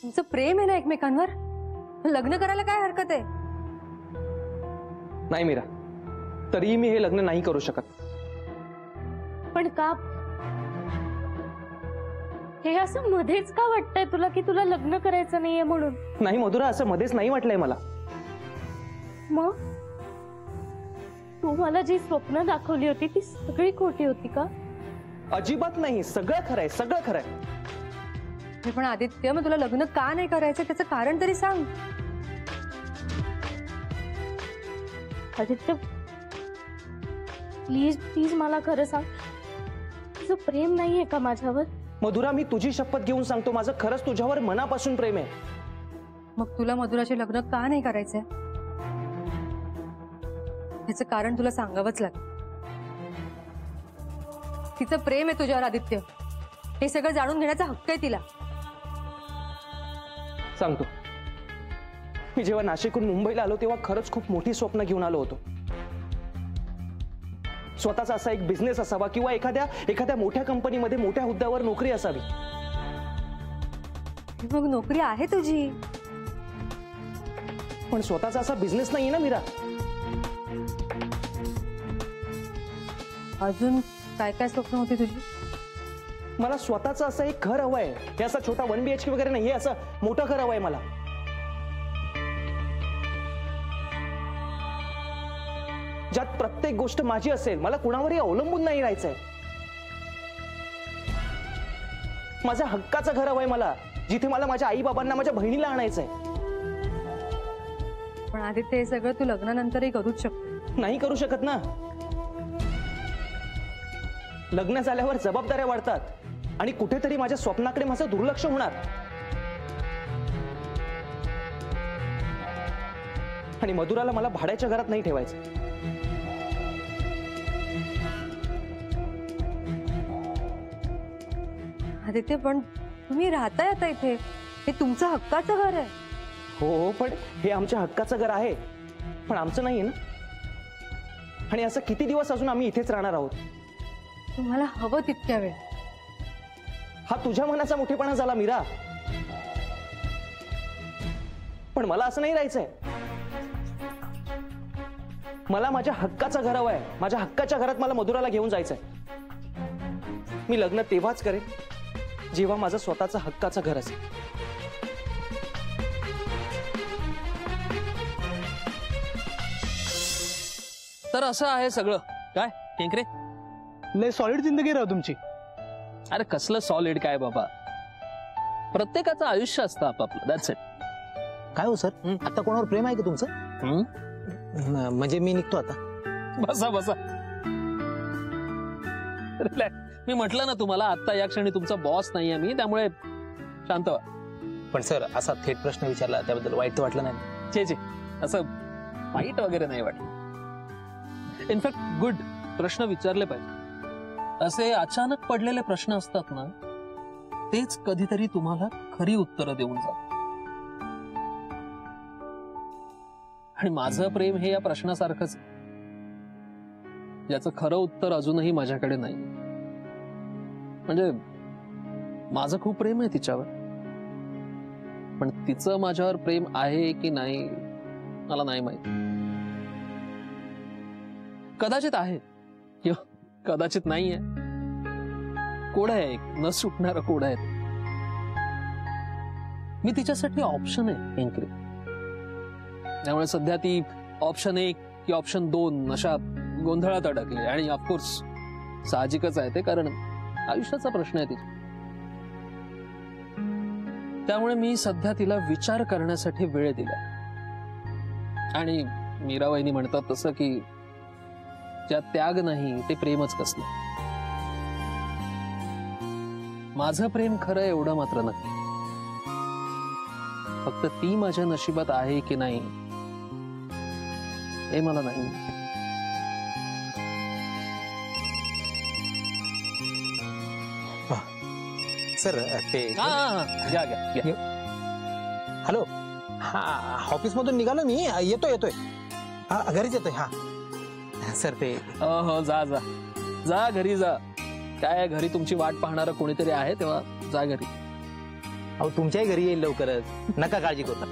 तुमचं प्रेम आहे ना एकमेकांवर, लग्न करायला काय हरकत आहे? नाही मीरा, तरीही मी हे लग्न नाही करू शकत. पण का? हे असं मध्येच का वाटतंय तुला की तुला लग्न करायचं नाहीये म्हणून? नाही मधुरा, असं मध्येच नाही वाटलंय मला. मग तू मला जी स्वप्न दाखवली होती ती सगळी खोटी होती का? अजिबात नाही, सगळं खरंय, सगळं खरंय. पण आदित्य, मग तुला लग्न का नाही करायचं त्याचं कारण तरी सांग. आदित्य प्लीज प्लीज मला खरं सांग, तुझं प्रेम नाहीये का माझ्यावर? मधुरा, मी तुझी शपथ घेऊन सांगतो, माझं खरंच तुझ्यावर मनापासून प्रेम आहे. मग तुला मधुराचे लग्न का नाही करायचंय याचं कारण तुला सांगावंच लागेल. तिचं प्रेम आहे तुझ्यावर आदित्य, हे सगळं जाणून घेण्याचा हक्क आहे तिला. सांगतो, मी जेव्हा नाशिकहून मुंबईला आलो तेव्हा खरंच खूप मोठी स्वप्न घेऊन आलो होतो. स्वतःचा असा एक बिझनेस असावा किंवा एखाद्या मोठ्या कंपनीमध्ये मोठ्या हुद्द्यावर नोकरी असावी. मग नोकरी आहे तुझी, पण स्वतःचा असा बिझनेस नाहीये ना मीरा. अजून काय काय स्वप्न होती तुझी? मला स्वतःचं असं एक घर हवंय. हे असं छोटा 1 BHK वगैरे नाही, हे असं मोठं घर हवंय मला. ज्यात प्रत्येक गोष्ट माझी असेल, मला कुणावरही अवलंबून नाही राहायचंय. माझ्या हक्काचं घर हवंय मला, जिथे मला माझ्या आई बाबांना, माझ्या बहिणीला आणायचंय. पण आदित्य, हे सगळं तू लग्नानंतरही करूच शकतो. नाही करू शकत ना. लग्न झाल्यावर जबाबदाऱ्या वाढतात आणि कुठेतरी माझ्या स्वप्नाकडे माझं दुर्लक्ष होणार. आणि मधुराला मला भाड्याच्या घरात नाही ठेवायचं. आदित्य, पण तुम्ही राहताय आता इथे, हे तुमचं हक्काचं घर आहे. हो, पण हे आमच्या हक्काचं घर आहे, पण आमचं नाहीये ना. आणि असं किती दिवस अजून आम्ही इथेच राहणार आहोत? तुम्हाला हवं तितक्या वेळ. हा तुझ्या मनाचा मोठेपणा झाला मीरा, पण मला असं नाही राहायचंय. मला माझ्या हक्काचं घर हवंय. माझ्या हक्काच्या घरात मला मधुराला घेऊन जायचंय. मी लग्न तेव्हाच करेन जेव्हा माझं स्वतःचं हक्काचं घर असेल. तर असं आहे सगळं. काय केंकरे, लय सॉलिड जिंदगी राव तुमची. अरे कसलं सॉलिड काय बाबा, प्रत्येकाचं आयुष्य असतं आपापलं. That's it. काय हो सर, आता कोणावर प्रेम आहे का तुमचं? म्हणजे मी निघतो आता. बसा बसा. मी म्हटलं ना तुम्हाला, आता या क्षणी तुमचा बॉस नाहीये मी, त्यामुळे शांत व्हा. पण सर, असा थेट प्रश्न विचारला त्याबद्दल वाईट तर वाटलं नाही? चे असं वाईट वगैरे नाही वाटलं. In fact good. प्रश्न विचारले पाहिजे. असे अचानक पडलेले प्रश्न असतात ना, तेच कधीतरी तुम्हाला खरी उत्तरं देऊन जातात. आणि माझं प्रेम हे या प्रश्नासारखंच, याचं खरं उत्तर अजूनही माझ्याकडे नाही. म्हणजे माझं खूप प्रेम आहे तिच्यावर, पण तिचं माझ्यावर प्रेम आहे की नाही मला नाही माहिती. कदाचित आहे किंवा कदाचित नाहीये. कोड आहे, एक न सुटणारं कोड आहे. मी तिच्यासाठी ऑप्शन आहे एंकरी. त्यामुळे सध्या ती ऑप्शन 1 की ऑप्शन 2 अशा गोंधळात अडकली. आणि ऑफकोर्स साहजिकच आहे ते, कारण आयुष्याचा प्रश्न आहे तिचा. त्यामुळे मी सध्या तिला विचार करण्यासाठी वेळ दिला. आणि मीराबाईंनी म्हणतात तसं की ज्यात त्याग नाही ते प्रेमच कसलं. माझं प्रेम खरं एवढं मात्र नक्की, फक्त ती माझ्या नशिबात आहे की नाही हे मला नाही. सर ते हॅलो, हा ऑफिस मधून निघालो मी, येतोय घरीच येतोय. हा सर ते हो, जा जा जा घरी जा. काय घरी तुमची वाट पाहणारं कोणीतरी आहे, तेव्हा जा घरी. अहो तुमच्याही घरी येईल लवकरच, नका काळजी करू.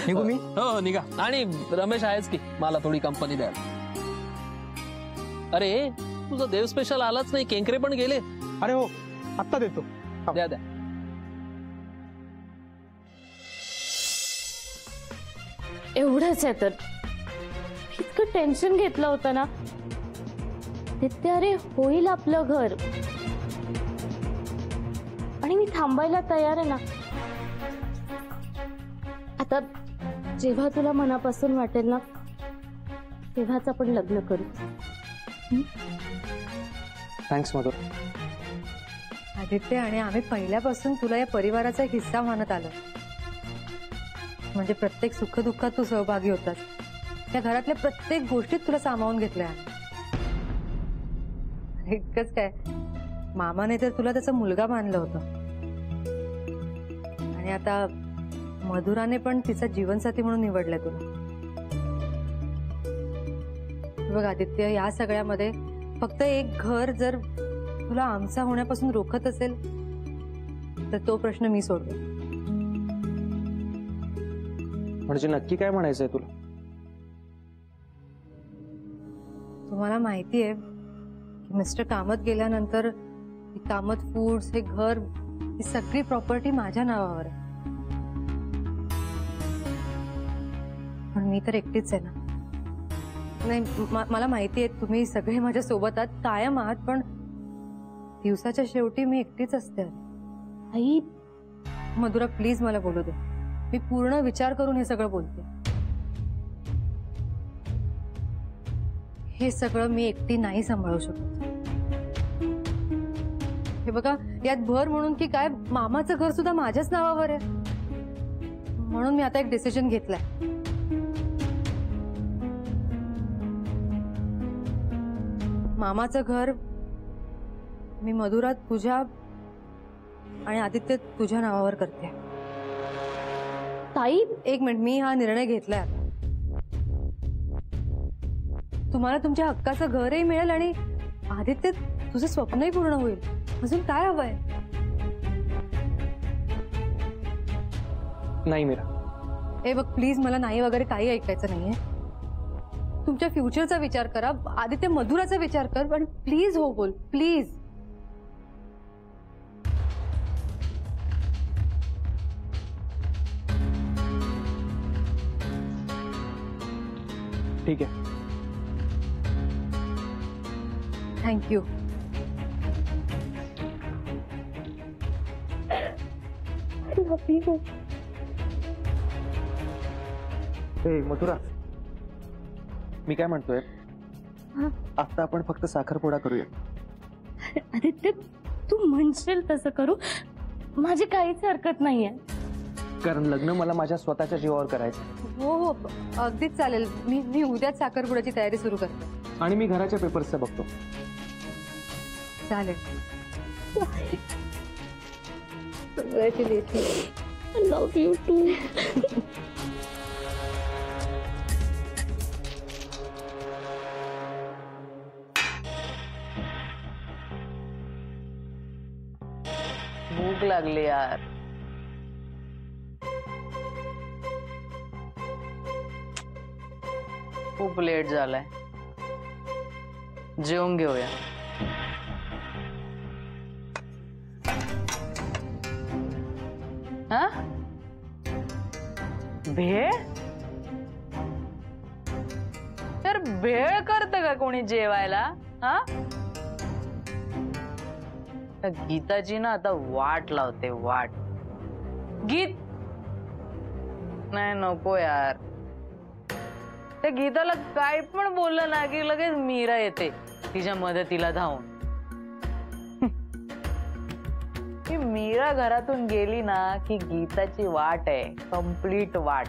निघू मी? हो निघा. आणि रमेश आहेच की मला थोडी कंपनी द्यायला. अरे तुझा देव स्पेशल आलाच नाही, केंकरे पण गेले. अरे हो, आत्ता देतो. द्या द्या. एवढंच आहे तर इतकं टेन्शन घेतलं होतं ना ते. अरे होईल आपलं घर आणि मी थांबायला तयार आहे ना. आता जेव्हा तुला मनापासून वाटेल ना तेव्हाच आपण लग्न करू. थँक्स मधुर. आदित्य, आणि आम्ही पहिल्यापासून तुला या परिवाराचा एक हिस्सा मानत आलो. म्हणजे प्रत्येक सुखदुःखात तू सहभागी होतास. त्या घरातल्या प्रत्येक गोष्टीत तुला सामावून घेतलंय. इतकंच काय, मामाने तर तुला त्याचा मुलगा मानलं होतं. आणि आता मधुराने पण तिचा जीवनसाथी म्हणून निवडलाय तुला. बघ आदित्य, या सगळ्यामध्ये फक्त एक घर जर तुला आमचा होण्यापासून रोखत असेल तर तो प्रश्न मी सोडतो. म्हणजे नक्की काय म्हणायचंय तुला? तुम्हाला माहिती आहे की मिस्टर कामत गेल्यानंतर कामत फूड्स, हे घर, ही सगळी प्रॉपर्टी माझ्या नावावर आहे. पण मी तर एकटीच आहे ना. नाही, मला माहिती आहे तुम्ही सगळे माझ्या सोबत आहात, कायम आहात, पण दिवसाच्या शेवटी मी एकटीच असते. आई मधुरा प्लीज मला बोलू दे. मी पूर्ण विचार करून हे सगळं बोलते. हे सगळं मी एकटी नाही सांभाळू शकत. हे बघा, यात भर म्हणून की काय, मामाचं घर सुद्धा माझ्याच नावावर आहे. म्हणून मी आता एक डिसिजन घेतलाय. मामाचं घर मी मधुरा तुझ्या आणि आदित्य तुझ्या नावावर करते. ताई एक मिनिट, मी हा निर्णय घेतलाय. तुम्हाला तुमच्या हक्काचं घरही मिळेल आणि आदित्य तुझं स्वप्नही पूर्ण होईल. अजून काय हवंय? नाही मीरा. हे बघ प्लीज, मला नाही वगैरे काही ऐकायचं नाहीये. तुमच्या फ्युचरचा विचार करा. आदित्य, मधुराचा विचार कर आणि प्लीज हो बोल, प्लीज. ठीक आहे. थँक्यू. मथुरा, मी काय म्हणतोय, आता आपण फक्त साखरपुडा करूया. आदित्य तू म्हणशील तसं करू, माझी काहीच हरकत नाहीये. कारण लग्न मला माझ्या स्वतःच्या जीवावर करायचं. हो हो, अगदीच चालेल. मी उद्याच साखरपुड्याची तयारी सुरू करते. आणि मी घराच्या पेपर्सचं बघतो. चालेल. Love you too. भूक लागली यार. खूप लेट झालाय, जेवून घेऊया. हा, भेळ तर भेळ करतं का कोणी जेवायला? हा, गीताची ना आता वाट लावते, वाट. गीत नाही, नको यार. त्या गीताला काय पण बोललं ना की लगेच मीरा येते तिच्या मदतीला धावून. मीरा घरातून गेली ना की गीताची वाट आहे, कंप्लीट वाट.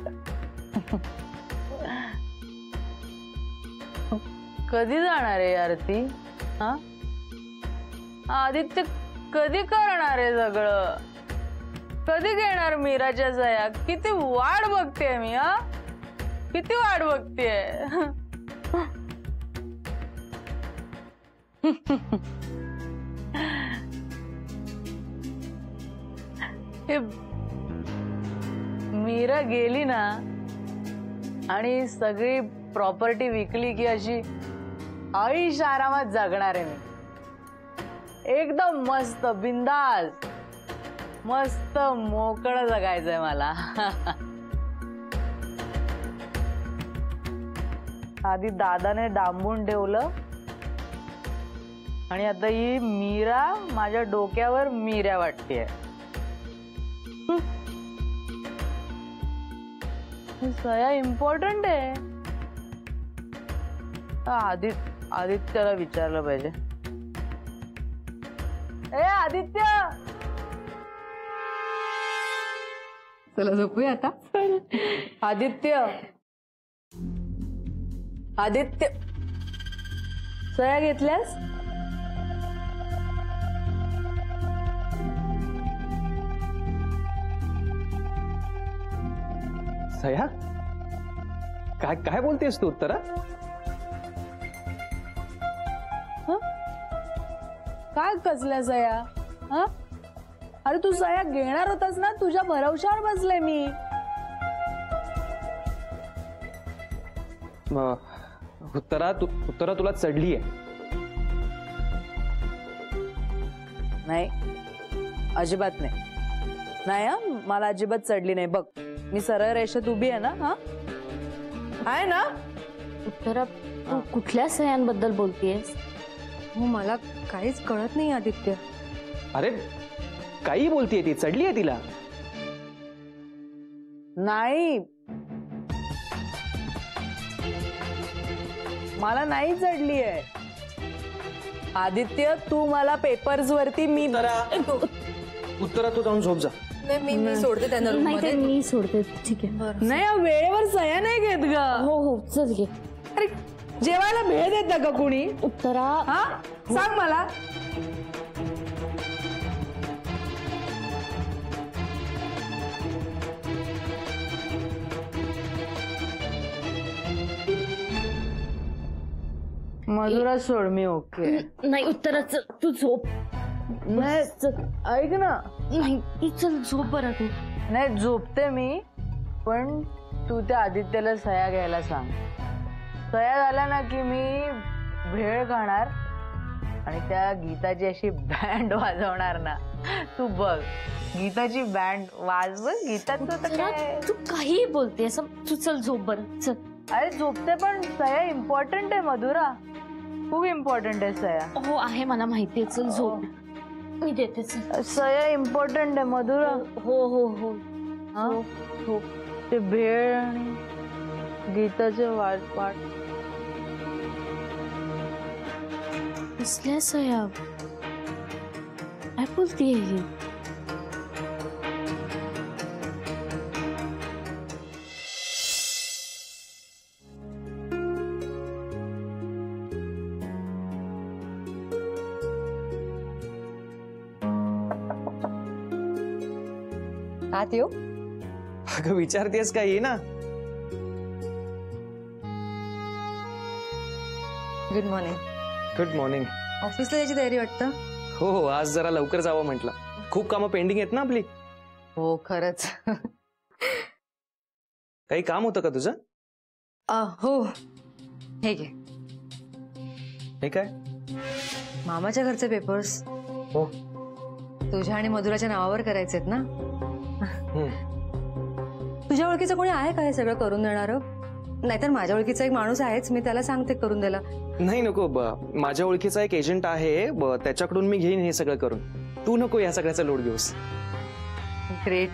कधी जाणार आहे यार ती? हा, आदित्य कधी करणार आहे सगळं? कधी घेणार मीराच्या सह्या? किती वाट बघते मी. हा, किती वाट बघतेय. हे मीरा गेली ना आणि सगळी प्रॉपर्टी विकली की अशी आयुष्य आरामात जगणार आहे मी. एकदम मस्त बिंदास मस्त मोकळं जगायचंय मला. आधी दादाने डांबून ठेवलं आणि आता ही मीरा माझ्या डोक्यावर मिऱ्या वाटतेय. सया इम्पॉर्टंट आहे. आदित्यला विचारलं पाहिजे. ए आदित्य, चला झोपूया आता. आदित्य, आदित्य, सया घेतल्यास? सया, काय काय बोलतेस तू उत्तरा? काय कसल्या सया? हा, अरे तू सया घेणार होतास ना, तुझ्या भरवशावर बसले मी. उत्तरा तुला चढली आहे. नाही, अजिबात नाही. नाही हा, मला अजिबात चढली नाही. बघ, मी सरळ रेषेत उभी आहे ना. हा, आहे ना. उत्तरा, तू कुठल्या सह्यांबद्दल बोलतेस? हो, मला काहीच कळत नाही आदित्य. अरे काही बोलतीये ती, चढली आहे तिला. नाही, मला नाही चढली आहे. आदित्य, तू मला पेपर्स वरती उत्तरा तू जाऊन झोप जा. मी सोडते त्यांना रूम नाही, मध्ये. ते मी सोडते. ठीक आहे. नाही, वेळेवर सह्या नाही घेत ग. हो हो, चल घे. अरे जेवायला भेळ देत का कोणी? उत्तरा, हा, सांग मला. मधुरा सोड, मी ओके. नाही उत्तरा, चल तू झोप. नाही, ऐक ना. नाही, चल झोप बरं तू. नाही, झोपते मी, पण तू त्या आदित्यला सह्या घ्यायला सांग. सह्या झाल्या ना की मी भेळ खाणार आणि त्या गीताची अशी बँड वाजवणार ना. तू बघ, गीताची बँड वाजव. गीताचं तर उत्तरा, काय. तू काही बोलते असं. तू चल झोप बरं, चल. अरे झोपते, पण सह्या इम्पॉर्टंट आहे मधुरा, खूप इम्पॉर्टंट आहे सह्या. हो आहे, मला माहितीये. चल झोप, मी देते. चल. सह्या इम्पॉर्टंट आहे मधुरा. हो हो हो. हा? हो. ते भेळ आणि गीताचे वाट. कसल्या सह्या? काय बोलतीये ही? आत येऊ? अगं विचारतेस का? ये ना. Good morning. Good morning. ऑफिसला यायची तयारी वाटतं? हो हो, आज जरा लवकर जावं म्हटलं. खूप कामं पेंडिंग आहेत ना आपली. हो, खरंच. काही काम होतं का तुझं? हो, हे घे. हे काय? मामाच्या घरचे पेपर्स. हो. तुझ्या आणि मधुराच्या नावावर करायचेत ना. हम्म. तुझ्या ओळखीचं कोणी आहे का हे सगळं करून देणारं? नाहीतर माझ्या ओळखीचा एक माणूस आहेच, मी त्याला सांगते करून द्यायला. नाही नको, माझ्या ओळखीचा एक एजंट आहे, त्याच्याकडून मी घेईन हे सगळं करून. तू नको या सगळ्याचा लोड घेऊस. ग्रेट.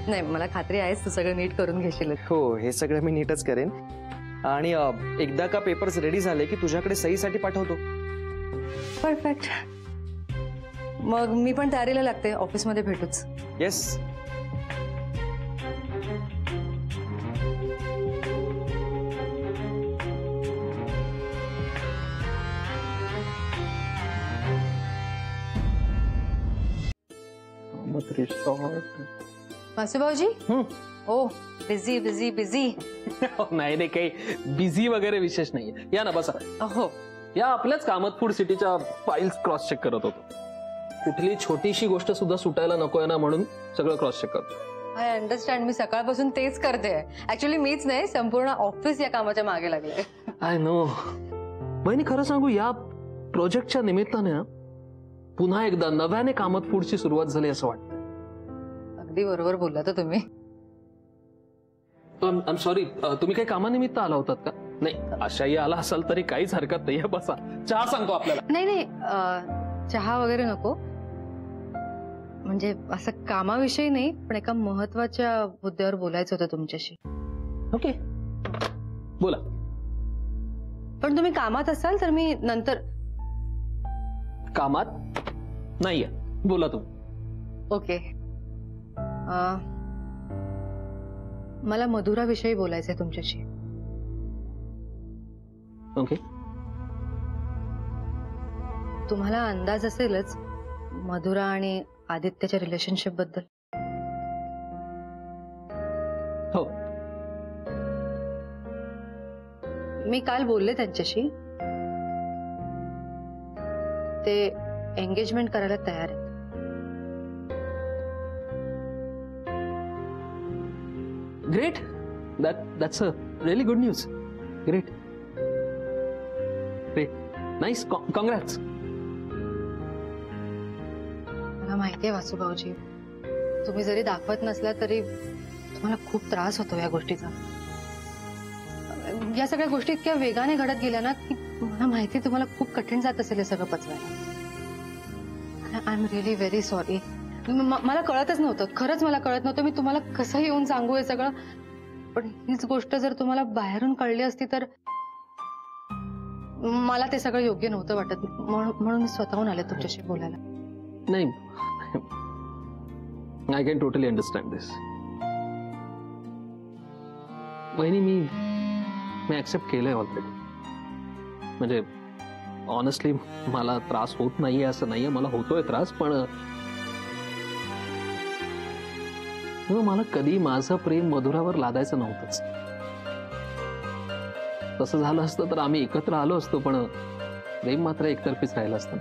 नाही, मला खात्री आहेच तू सगळं नीट करून घेशील. हो, हे सगळं मी नीटच करेन. आणि एकदा का पेपर्स रेडी झाले की तुझ्याकडे सहीसाठी पाठवतो. परफेक्ट. मग मी पण तयारीला लागते, ऑफिसमध्ये भेटूच. येस. वासुभाऊजी. हो, बिझी बिझी बिझी. नाही नाही, काही बिझी वगैरे विशेष नाहीये. या ना, बसा. हो, या आपल्याच कामत फूड सिटीच्या फाईल्स क्रॉस चेक करत होतो. कुठली छोटीशी गोष्ट सुद्धा सुटायला नकोय ना, म्हणून सगळं क्रॉस चेक करतो. I understand. मी सकाळपासून तेच करते. ऍक्च्युली मीच नाही, संपूर्ण ऑफिस या कामाच्या मागे लागले. I know. बहिणी, खरं सांगू, या प्रोजेक्टच्या निमित्ताने ना पुन्हा एकदा नव्याने कामत फूडची सुरुवात झाली असं वाटतं. अगदी बरोबर बोलला तर तुम्ही. आय एम सॉरी, तुम्ही काही कामानिमित्त आला होतात का? नाही, अशाही आला असाल तरी काहीच हरकत नाही. बसा, चहा सांगतो आपल्याला. नाही नाही, चहा वगैरे नको. म्हणजे असं कामाविषयी नाही, पण एका महत्वाच्या मुद्द्यावर बोलायचं होतं तुमच्याशी. ओके, बोला. पण तुम्ही कामात असाल तर मी नंतर. कामात नाहीये, बोला तुम्ही. ओके. मला मधुराविषयी बोलायचंय तुमच्याशी. ओके. तुम्हाला अंदाज असेलच मधुरा आणि आदित्यच्या रिलेशनशिप बद्दल. हो. मी काल बोलले त्यांच्याशी. ते एंगेजमेंट करायला तयार आहेत. Great. That's a really good news. Great great, nice, congrats. मला माहितीये वासुभाऊजी, तुम्ही जरी दाखवत नसला तरी तुम्हाला खूप त्रास होतो या गोष्टीचा. या सगळ्या गोष्टी इतक्या वेगाने घडत गेल्या ना की मला माहिती तुम्हाला खूप कठीण जात असेल हे सगळं पचवायला. I am really very sorry. मला कळतच नव्हतं, खरंच मला कळत नव्हतं. मी तुम्हाला कसं येऊन सांगू हे सगळं. पण हीच गोष्ट जर तुम्हाला बाहेरून कळली असती तर मला ते सगळं योग्य नव्हतं वाटत. म्हणून मी स्वतःहून आले तुमच्याशी बोलायला. नाही, आय कॅन टोटली अंडरस्टँड दिस. बहिणी, मी ऍक्सेप्ट केलंय ऑलरेडी. म्हणजे ऑनेस्टली मला त्रास होत नाहीये असं नाहीये, मला होतोय त्रास. पण मला कधी माझं प्रेम मधुरावर लादायचं नव्हतंच. तसं झालं असतं तर आम्ही एकत्र आलो असतो, पण प्रेम मात्र एकतर्फीच राहिलं असतं.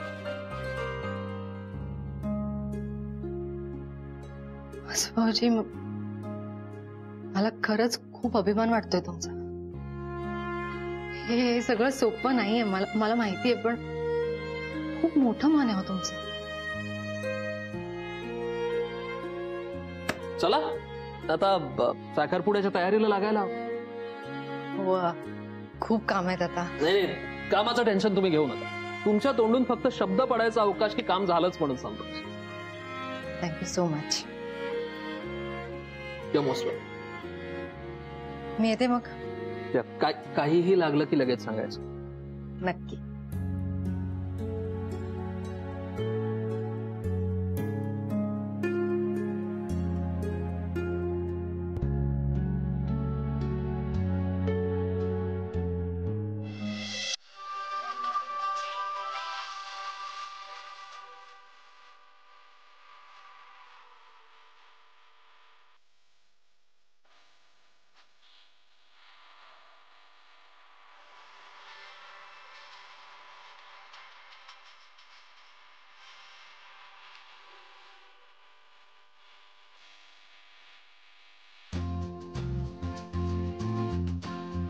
भाऊजी, मला खरंच खूप अभिमान वाटतोय तुमचा. हे सगळं सोपं नाहीये, मला माहितीये, पण खूप मोठं मन आहे हो तुमचं. चला आता साखरपुड्याच्या तयारीला लागायला. हो, खूप काम आहेत आता. नाही, कामाचं टेन्शन तुम्ही घेऊ नका. तुमच्या तोंडून फक्त शब्द पडायचा अवकाश की काम झालंच म्हणून सांगतो. Thank you so much. Most welcome. मी येते मग. काहीही लागलं की लगेच सांगायचं. नक्की.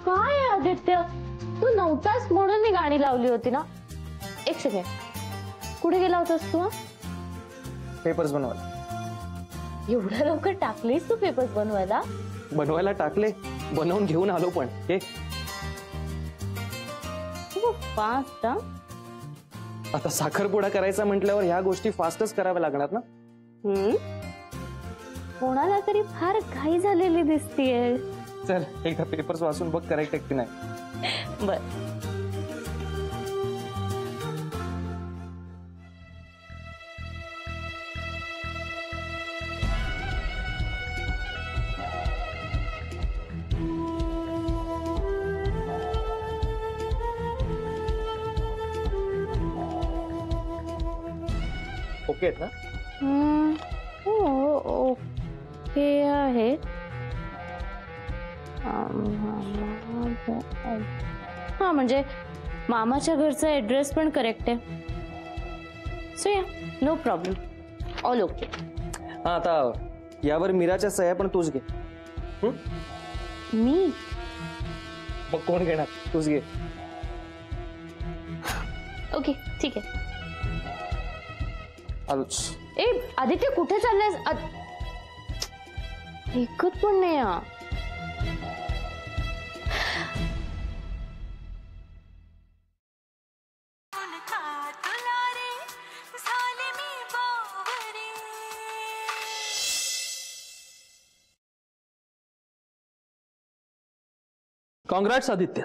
काय आदित्य, तू नव्हतास म्हणून मी गाणी लावली होती ना. एक सेकंड, कुठे गेला होतास तू? पेपर्स बनवायला. एवढ्या लवकर टाकलीस तू पेपर्स बनवायला? बनवायला टाकले, बनवून घेऊन आलो. पण हे फास्ट. आता साखरपुडा करायचा म्हटल्यावर ह्या गोष्टी फास्टच कराव्या लागणार ना. कोणाला तरी फार घाई झालेली दिसतीये. चल एकदा पेपर्स वाचून बघ करेक्ट आहे की नाही. बर. ओके आहेत ना? ओके आहे. हा, म्हणजे मामाच्या घरचा ऍड्रेस पण करेक्ट आहे. सो या नो प्रॉब्लेम, ऑल ओके. हा आता यावर मीराच्या सह्या पण तूच घे. मी मग कोण घेणार? तूच घे. ओके ठीक आहे. आलोच. ए आदित्य कुठे चाललायस? ऐकत पण नाही हा. कॉन्ग्रॅट्स आदित्य.